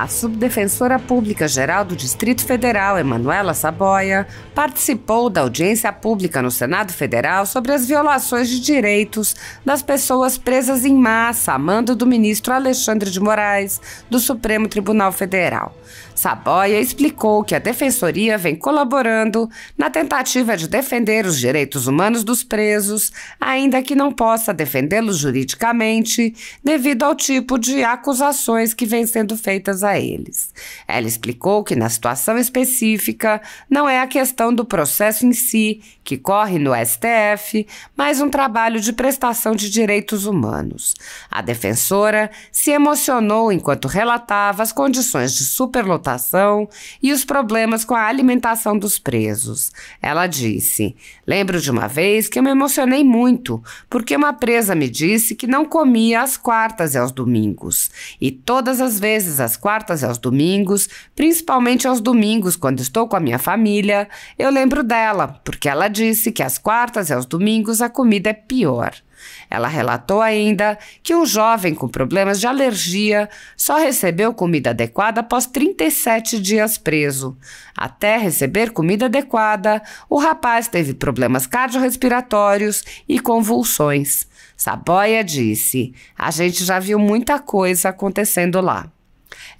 A subdefensora pública-geral do Distrito Federal, Emanuela Saboia, participou da audiência pública no Senado Federal sobre as violações de direitos das pessoas presas em massa a mando do ministro Alexandre de Moraes, do Supremo Tribunal Federal. Saboia explicou que a Defensoria vem colaborando na tentativa de defender os direitos humanos dos presos, ainda que não possa defendê-los juridicamente, devido ao tipo de acusações que vêm sendo feitas a eles. Ela explicou que, na situação específica, não é a questão do processo em si, que corre no STF, mas um trabalho de prestação de direitos humanos. A defensora se emocionou enquanto relatava as condições de superlotação e os problemas com a alimentação dos presos. Ela disse: "Lembro de uma vez que eu me emocionei muito, porque uma presa me disse que não comia às quartas e aos domingos. E todas as vezes, às quartas e aos domingos, principalmente aos domingos, quando estou com a minha família, eu lembro dela, porque ela disse que às quartas e aos domingos a comida é pior." Ela relatou ainda que um jovem com problemas de alergia só recebeu comida adequada após 37 dias preso. Até receber comida adequada, o rapaz teve problemas cardiorrespiratórios e convulsões. Saboia disse: "A gente já viu muita coisa acontecendo lá."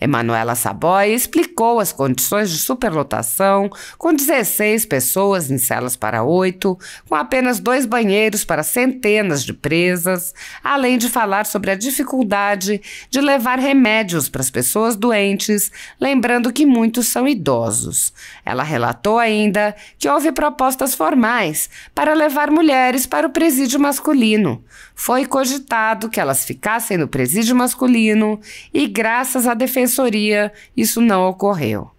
Emanuela Saboia explicou as condições de superlotação, com 16 pessoas em celas para 8, com apenas 2 banheiros para centenas de presas, além de falar sobre a dificuldade de levar remédios para as pessoas doentes, lembrando que muitos são idosos. Ela relatou ainda que houve propostas formais para levar mulheres para o presídio masculino. Foi cogitado que elas ficassem no presídio masculino e, graças à Defensoria, isso não ocorreu.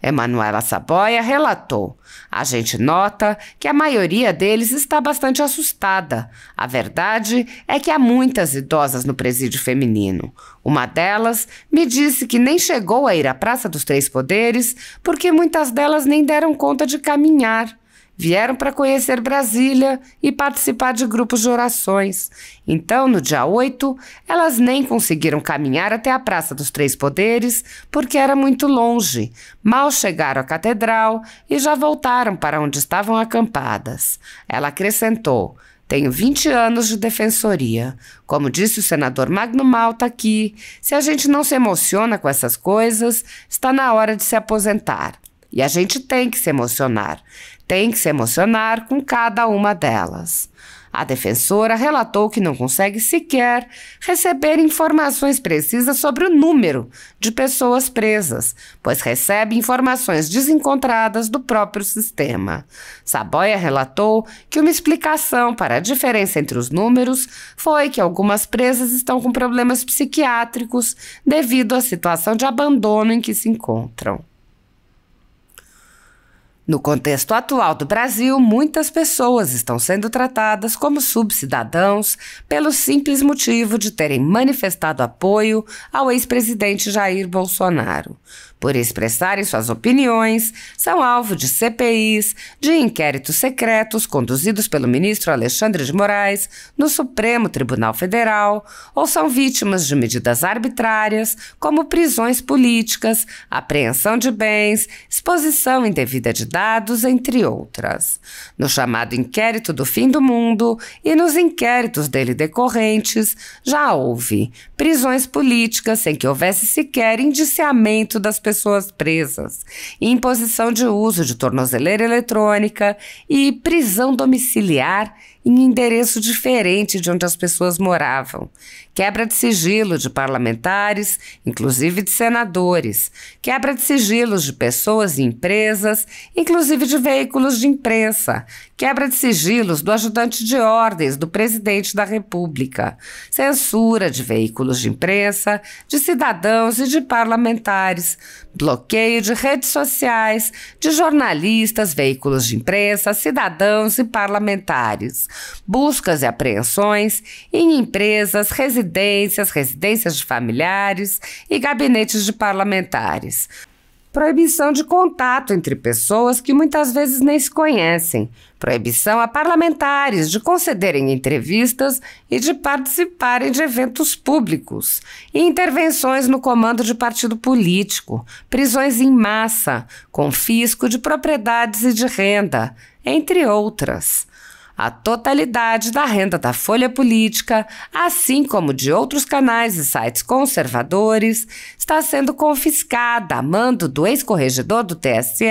Emanuela Saboia relatou: "A gente nota que a maioria deles está bastante assustada. A verdade é que há muitas idosas no presídio feminino. Uma delas me disse que nem chegou a ir à Praça dos Três Poderes porque muitas delas nem deram conta de caminhar. Vieram para conhecer Brasília e participar de grupos de orações. Então, no dia 8, elas nem conseguiram caminhar até a Praça dos Três Poderes porque era muito longe. Mal chegaram à catedral e já voltaram para onde estavam acampadas." Ela acrescentou: "Tenho 20 anos de defensoria. Como disse o senador Magno Malta aqui, se a gente não se emociona com essas coisas, está na hora de se aposentar. E a gente tem que se emocionar. Tem que se emocionar com cada uma delas." A defensora relatou que não consegue sequer receber informações precisas sobre o número de pessoas presas, pois recebe informações desencontradas do próprio sistema. Saboia relatou que uma explicação para a diferença entre os números foi que algumas presas estão com problemas psiquiátricos devido à situação de abandono em que se encontram. No contexto atual do Brasil, muitas pessoas estão sendo tratadas como subcidadãos pelo simples motivo de terem manifestado apoio ao ex-presidente Jair Bolsonaro. Por expressarem suas opiniões, são alvo de CPIs, de inquéritos secretos conduzidos pelo ministro Alexandre de Moraes no Supremo Tribunal Federal, ou são vítimas de medidas arbitrárias, como prisões políticas, apreensão de bens, exposição indevida de dados, entre outras. No chamado inquérito do fim do mundo e nos inquéritos dele decorrentes, já houve prisões políticas sem que houvesse sequer indiciamento das pessoas presas, imposição de uso de tornozeleira eletrônica e prisão domiciliar em endereço diferente de onde as pessoas moravam, quebra de sigilo de parlamentares, inclusive de senadores, quebra de sigilos de pessoas e empresas, inclusive de veículos de imprensa, quebra de sigilos do ajudante de ordens do presidente da República, censura de veículos de imprensa, de cidadãos e de parlamentares, bloqueio de redes sociais, de jornalistas, veículos de imprensa, cidadãos e parlamentares, buscas e apreensões em empresas, residências de familiares e gabinetes de parlamentares, proibição de contato entre pessoas que muitas vezes nem se conhecem, proibição a parlamentares de concederem entrevistas e de participarem de eventos públicos, e intervenções no comando de partido político, prisões em massa, confisco de propriedades e de renda, entre outras. A totalidade da renda da Folha Política, assim como de outros canais e sites conservadores, está sendo confiscada a mando do ex-corregedor do TSE,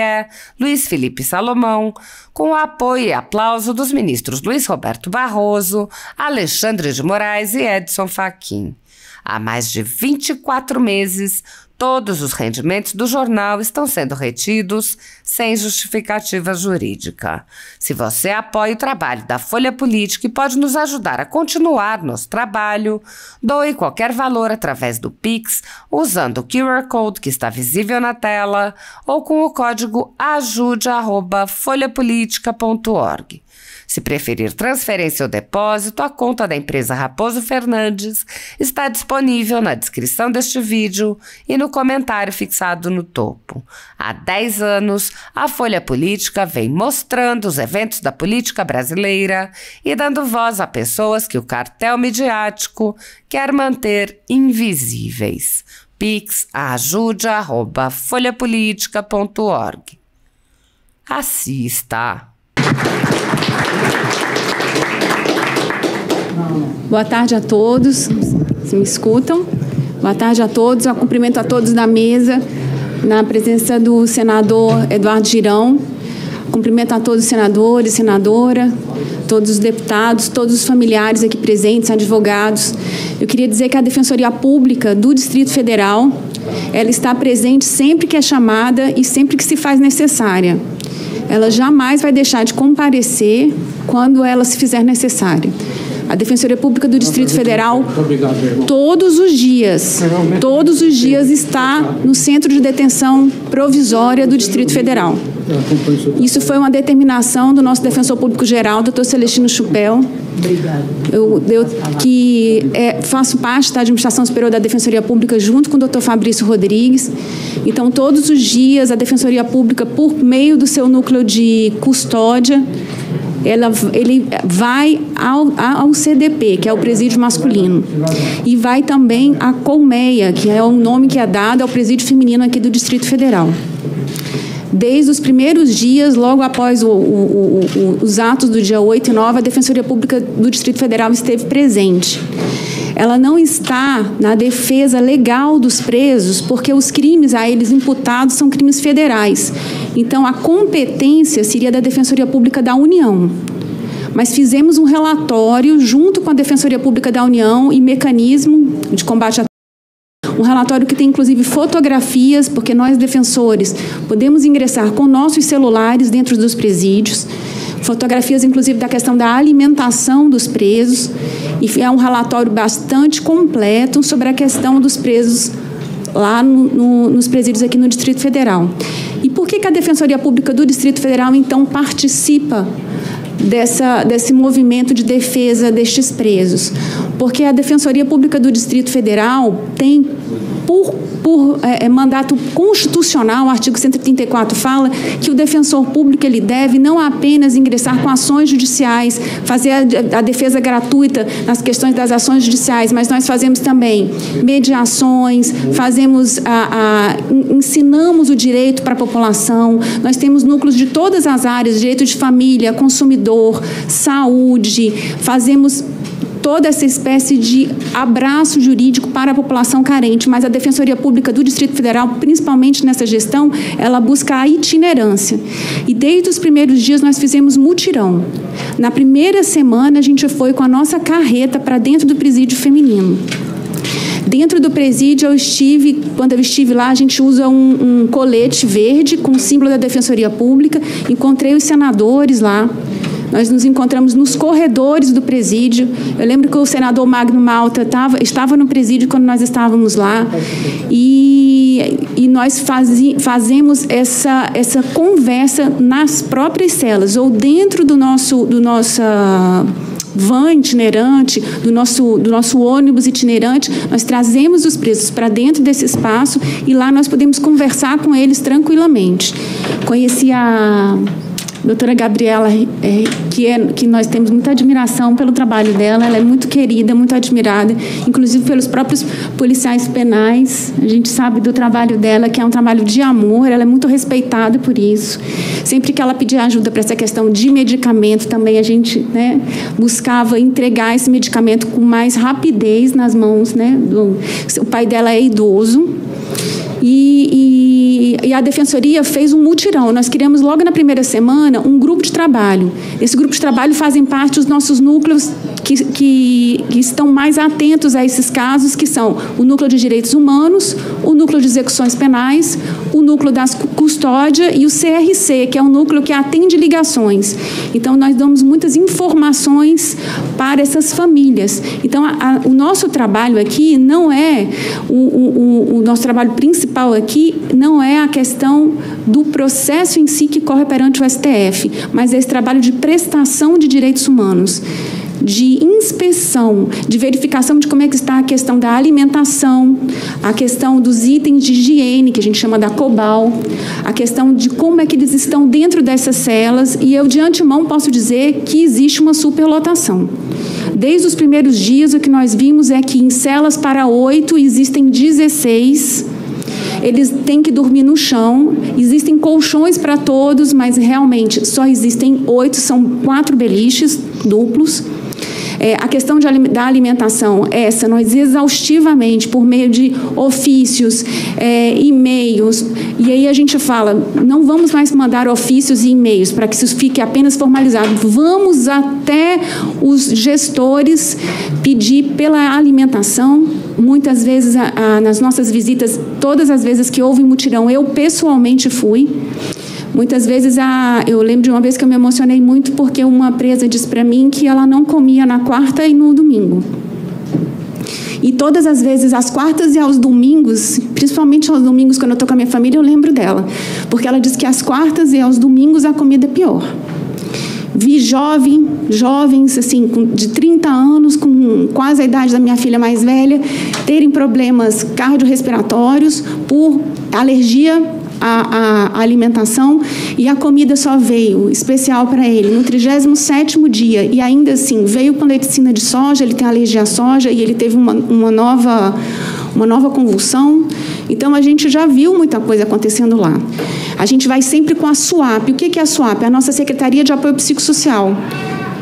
Luiz Felipe Salomão, com o apoio e aplauso dos ministros Luiz Roberto Barroso, Alexandre de Moraes e Edson Fachin. Há mais de 24 meses, todos os rendimentos do jornal estão sendo retidos sem justificativa jurídica. Se você apoia o trabalho da Folha Política e pode nos ajudar a continuar nosso trabalho, doe qualquer valor através do Pix, usando o QR Code que está visível na tela ou com o código ajude@folhapolitica.org. Se preferir transferência ou depósito, a conta da empresa Raposo Fernandes está disponível na descrição deste vídeo e no comentário fixado no topo. Há 10 anos, a Folha Política vem mostrando os eventos da política brasileira e dando voz a pessoas que o cartel midiático quer manter invisíveis. Pix ajude@folhapolitica.org. Assista! Boa tarde a todos, se me escutam. Boa tarde a todos, eu cumprimento a todos da mesa, na presença do senador Eduardo Girão. Cumprimento a todos os senadores, senadora, todos os deputados, todos os familiares aqui presentes, advogados. Eu queria dizer que a Defensoria Pública do Distrito Federal, ela está presente sempre que é chamada e sempre que se faz necessária. Ela jamais vai deixar de comparecer quando ela se fizer necessária. A Defensoria Pública do Distrito Federal, todos os dias está no Centro de Detenção Provisória do Distrito Federal. Isso foi uma determinação do nosso Defensor Público Geral, Dr. Celestino Chupel. Eu faço parte da Administração Superior da Defensoria Pública junto com o Dr. Fabrício Rodrigues. Então, todos os dias, a Defensoria Pública, por meio do seu núcleo de custódia, ele vai ao CDP, que é o presídio masculino, e vai também à Colmeia, que é o nome que é dado ao presídio feminino aqui do Distrito Federal. Desde os primeiros dias, logo após os atos do dia 8 e 9, a Defensoria Pública do Distrito Federal esteve presente. Ela não está na defesa legal dos presos, porque os crimes a eles imputados são crimes federais. Então, a competência seria da Defensoria Pública da União. Mas fizemos um relatório junto com a Defensoria Pública da União e mecanismo de combate a um relatório que tem, inclusive, fotografias, porque nós, defensores, podemos ingressar com nossos celulares dentro dos presídios, fotografias, inclusive, da questão da alimentação dos presos, e é um relatório bastante completo sobre a questão dos presos lá nos presídios aqui no Distrito Federal. E por que a Defensoria Pública do Distrito Federal, então, participa desse movimento de defesa destes presos? Porque a Defensoria Pública do Distrito Federal tem, por mandato constitucional, o artigo 134 fala que o defensor público ele deve não apenas ingressar com ações judiciais, fazer a defesa gratuita nas questões das ações judiciais, mas nós fazemos também mediações, ensinamos o direito para a população, nós temos núcleos de todas as áreas, direito de família, consumidor, saúde, fazemos toda essa espécie de abraço jurídico para a população carente, mas a Defensoria Pública do Distrito Federal, principalmente nessa gestão, ela busca a itinerância. E desde os primeiros dias nós fizemos mutirão. Na primeira semana a gente foi com a nossa carreta para dentro do presídio feminino. Dentro do presídio, quando eu estive lá, a gente usa um colete verde com o símbolo da Defensoria Pública. Encontrei os senadores lá. Nós nos encontramos nos corredores do presídio. Eu lembro que o senador Magno Malta estava no presídio quando nós estávamos lá. E nós fazemos essa conversa nas próprias celas, ou dentro do nosso van itinerante, do nosso ônibus itinerante, nós trazemos os presos para dentro desse espaço e lá nós podemos conversar com eles tranquilamente. Conheci a doutora Gabriela, que nós temos muita admiração pelo trabalho dela, ela é muito querida, muito admirada, inclusive pelos próprios policiais penais. A gente sabe do trabalho dela, que é um trabalho de amor, ela é muito respeitada por isso. Sempre que ela pedia ajuda para essa questão de medicamento, também a gente, né, buscava entregar esse medicamento com mais rapidez nas mãos, né, o pai dela é idoso. E a Defensoria fez um mutirão. Nós criamos logo na primeira semana um grupo de trabalho. Esse grupo de trabalho fazem parte os nossos núcleos que estão mais atentos a esses casos, que são o Núcleo de Direitos Humanos, o Núcleo de Execuções Penais, o Núcleo da Custódia e o CRC, que é um núcleo que atende ligações. Então, nós damos muitas informações para essas famílias. Então, o nosso trabalho aqui não é, o nosso trabalho principal aqui não é a questão do processo em si que corre perante o STF, mas é esse trabalho de prestação de direitos humanos, de inspeção, de verificação de como é que está a questão da alimentação, a questão dos itens de higiene, que a gente chama da COBAL, a questão de como é que eles estão dentro dessas celas, e eu de antemão posso dizer que existe uma superlotação. Desde os primeiros dias, o que nós vimos é que em celas para 8 existem 16. Eles têm que dormir no chão, existem colchões para todos, mas realmente só existem 8, são 4 beliches duplos. A questão da alimentação, nós exaustivamente, por meio de ofícios, e-mails, e aí a gente fala, não vamos mais mandar ofícios e e-mails para que isso fique apenas formalizado, vamos até os gestores pedir pela alimentação. Muitas vezes, nas nossas visitas, todas as vezes que houve mutirão, eu pessoalmente fui. Muitas vezes, eu lembro de uma vez que eu me emocionei muito porque uma presa disse para mim que ela não comia na quarta e no domingo. E todas as vezes, às quartas e aos domingos, principalmente aos domingos, quando eu estou com a minha família, eu lembro dela. Porque ela disse que às quartas e aos domingos a comida é pior. Vi jovens assim, de 30 anos, com quase a idade da minha filha mais velha, terem problemas cardiorrespiratórios por alergia à alimentação, e a comida só veio especial para ele no 37º dia, e ainda assim veio com leucina de soja, ele tem alergia à soja e ele teve uma nova convulsão. Então, a gente já viu muita coisa acontecendo lá. A gente vai sempre com a SUAP. O que é a SUAP? É a nossa Secretaria de Apoio Psicossocial.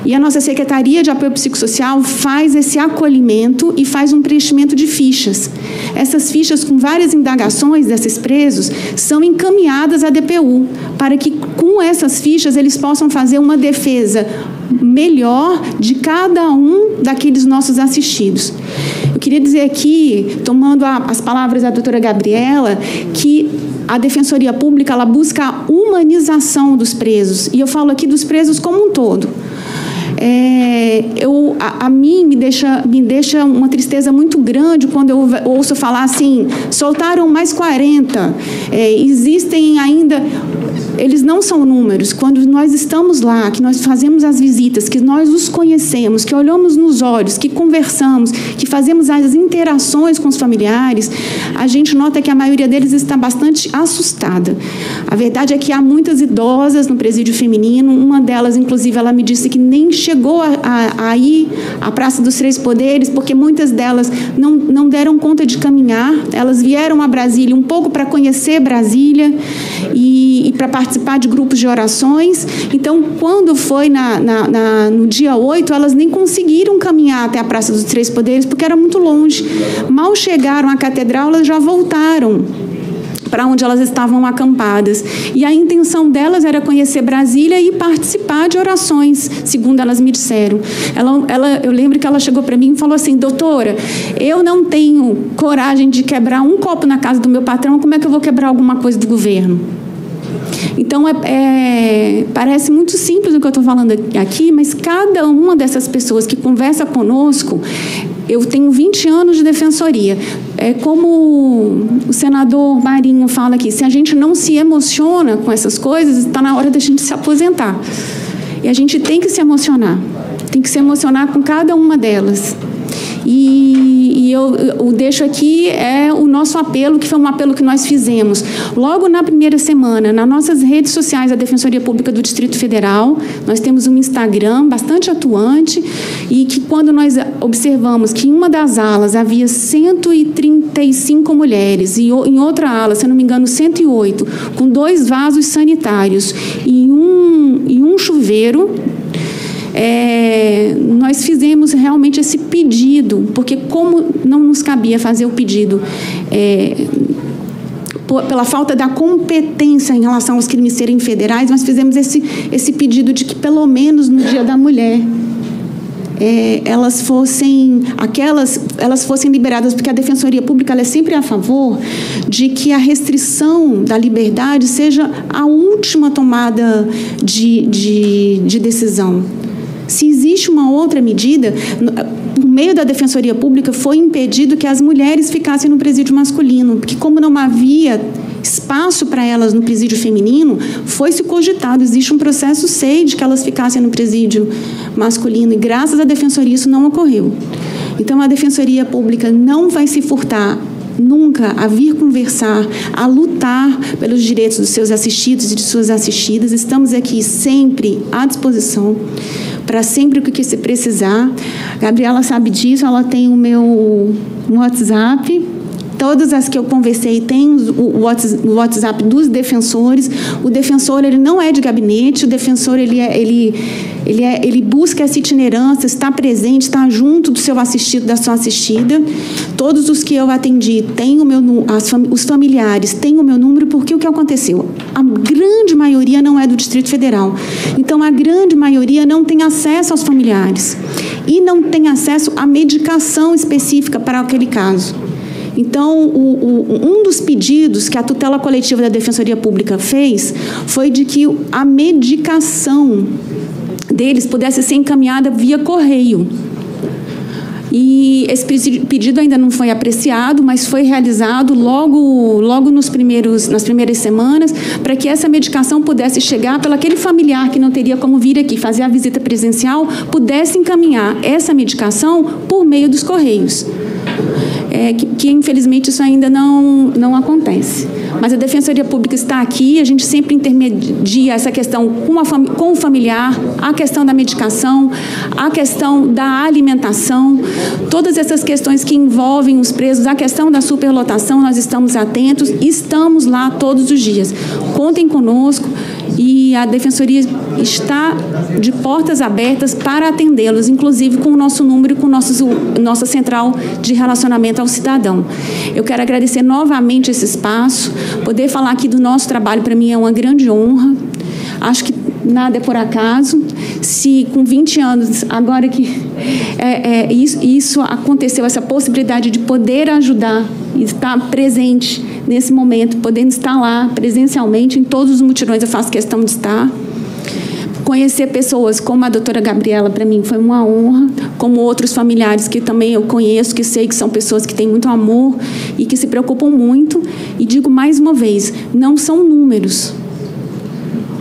E a nossa Secretaria de Apoio Psicossocial faz esse acolhimento e faz um preenchimento de fichas. Essas fichas, com várias indagações desses presos, são encaminhadas à DPU, para que, com essas fichas, eles possam fazer uma defesa melhor de cada um daqueles nossos assistidos. Eu queria dizer aqui, tomando as palavras da doutora Gabriela, que a Defensoria Pública ela busca a humanização dos presos, e eu falo aqui dos presos como um todo. A mim me deixa uma tristeza muito grande quando eu ouço falar assim, soltaram mais 40, existem ainda... Eles não são números. Quando nós estamos lá, que nós fazemos as visitas, que nós os conhecemos, que olhamos nos olhos, que conversamos, que fazemos as interações com os familiares, a gente nota que a maioria deles está bastante assustada. A verdade é que há muitas idosas no presídio feminino, uma delas, inclusive, ela me disse que nem chegou a ir à Praça dos Três Poderes, porque muitas delas não deram conta de caminhar, elas vieram a Brasília um pouco para conhecer Brasília e para participar de grupos de orações. Então, quando foi no dia 8, elas nem conseguiram caminhar até a Praça dos Três Poderes, porque era muito longe. Mal chegaram à catedral, elas já voltaram para onde elas estavam acampadas. E a intenção delas era conhecer Brasília e participar de orações, segundo elas me disseram. Eu lembro que ela chegou para mim e falou assim, doutora, eu não tenho coragem de quebrar um copo na casa do meu patrão, como é que eu vou quebrar alguma coisa do governo? Então, parece muito simples o que eu estou falando aqui, mas cada uma dessas pessoas que conversa conosco, eu tenho 20 anos de defensoria. Como o senador Marinho fala aqui, se a gente não se emociona com essas coisas, está na hora da gente se aposentar. E a gente tem que se emocionar. tem que se emocionar com cada uma delas. E eu deixo aqui o nosso apelo, que foi um apelo que nós fizemos logo na primeira semana, nas nossas redes sociais da Defensoria Pública do Distrito Federal. Nós temos um Instagram bastante atuante e que, quando nós observamos que em uma das alas havia 135 mulheres e em outra ala, se não me engano, 108, com 2 vasos sanitários e um chuveiro, nós fizemos realmente esse pedido, porque como não nos cabia fazer o pedido pela falta da competência em relação aos crimes serem federais, nós fizemos esse pedido de que, pelo menos no Dia da Mulher, elas fossem liberadas, porque a Defensoria Pública ela é sempre a favor de que a restrição da liberdade seja a última tomada de decisão. Se existe uma outra medida, por meio da Defensoria Pública foi impedido que as mulheres ficassem no presídio masculino, porque, como não havia espaço para elas no presídio feminino, foi-se cogitado, existe um processo SEI de que elas ficassem no presídio masculino, e graças à Defensoria isso não ocorreu. Então, a Defensoria Pública não vai se furtar nunca a vir conversar, a lutar pelos direitos dos seus assistidos e de suas assistidas. Estamos aqui sempre à disposição para sempre o que se precisar. A Gabriela sabe disso, ela tem o meu WhatsApp. Todas as que eu conversei têm o WhatsApp dos defensores. O defensor ele não é de gabinete, o defensor ele busca essa itinerância, está presente, está junto do seu assistido, da sua assistida. Todos os que eu atendi têm os familiares têm o meu número, porque o que aconteceu? A grande maioria não é do Distrito Federal. Então, a grande maioria não tem acesso aos familiares e não tem acesso à medicação específica para aquele caso. Então, um dos pedidos que a tutela coletiva da Defensoria Pública fez foi de que a medicação deles pudesse ser encaminhada via correio. E esse pedido ainda não foi apreciado, mas foi realizado logo nas primeiras semanas, para que essa medicação pudesse chegar pelo aquele familiar que não teria como vir aqui fazer a visita presencial, pudesse encaminhar essa medicação por meio dos correios. Que infelizmente isso ainda não acontece. Mas a Defensoria Pública está aqui, a gente sempre intermedia essa questão com o familiar, a questão da medicação, a questão da alimentação, todas essas questões que envolvem os presos, a questão da superlotação, nós estamos atentos, estamos lá todos os dias. Contem conosco e a Defensoria está de portas abertas para atendê-los, inclusive com o nosso número e com nossa central de relacionamento ao cidadão. Eu quero agradecer novamente esse espaço. Poder falar aqui do nosso trabalho, para mim, é uma grande honra. Acho que nada é por acaso. Se com 20 anos, agora que isso aconteceu, essa possibilidade de poder ajudar e estar presente nesse momento, podendo estar lá presencialmente em todos os mutirões, eu faço questão de estar. Conhecer pessoas como a doutora Gabriela, para mim, foi uma honra, como outros familiares que também eu conheço, que sei que são pessoas que têm muito amor e que se preocupam muito. E digo mais uma vez, não são números.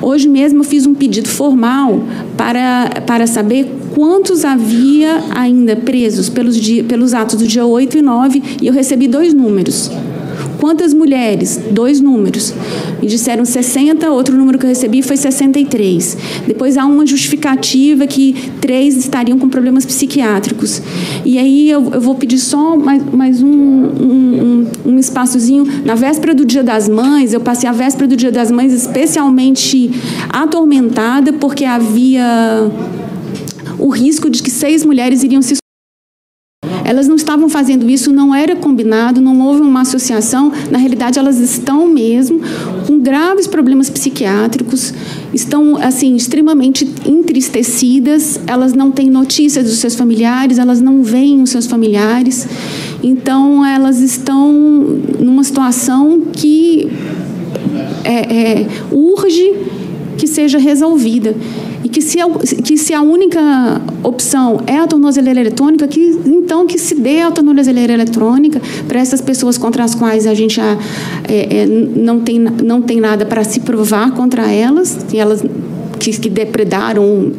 Hoje mesmo eu fiz um pedido formal para saber quantos havia ainda presos pelos atos do dia 8 e 9, e eu recebi 2 números. Quantas mulheres? 2 números. Me disseram 60, outro número que eu recebi foi 63. Depois há uma justificativa que 3 estariam com problemas psiquiátricos. E aí eu vou pedir só mais um espaçozinho. Na véspera do Dia das Mães, eu passei a véspera do Dia das Mães especialmente atormentada, porque havia o risco de que 6 mulheres iriam se... Elas não estavam fazendo isso, não era combinado, não houve uma associação. Na realidade, elas estão mesmo com graves problemas psiquiátricos, estão assim extremamente entristecidas, elas não têm notícias dos seus familiares, elas não veem os seus familiares. Então, elas estão numa situação que urge que seja resolvida. E que se a única opção é a tornozeleira eletrônica, então que se dê a tornozeleira eletrônica para essas pessoas contra as quais a gente não tem nada para se provar contra elas, e elas que depredaram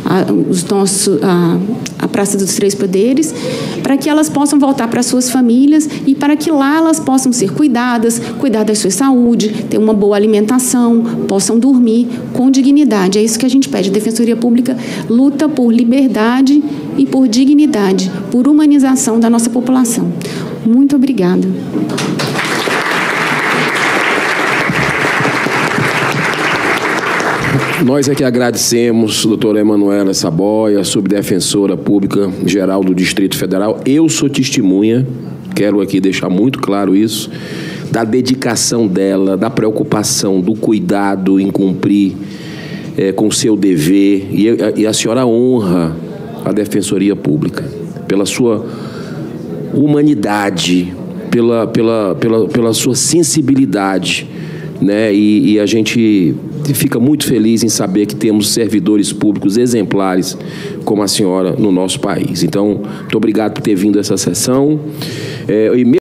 a Praça dos Três Poderes, para que elas possam voltar para suas famílias e para que lá elas possam ser cuidadas, cuidar da sua saúde, ter uma boa alimentação, possam dormir com dignidade. É isso que a gente pede. A Defensoria Pública luta por liberdade e por dignidade, por humanização da nossa população. Muito obrigada. Nós é que agradecemos, doutora Emanuela Saboia, subdefensora pública geral do Distrito Federal. Eu sou testemunha, quero aqui deixar muito claro isso, da dedicação dela, da preocupação, do cuidado em cumprir com o seu dever. E a senhora honra a Defensoria Pública pela sua humanidade, pela sua sensibilidade, né? E a gente fica muito feliz em saber que temos servidores públicos exemplares como a senhora no nosso país. Então, muito obrigado por ter vindo a essa sessão.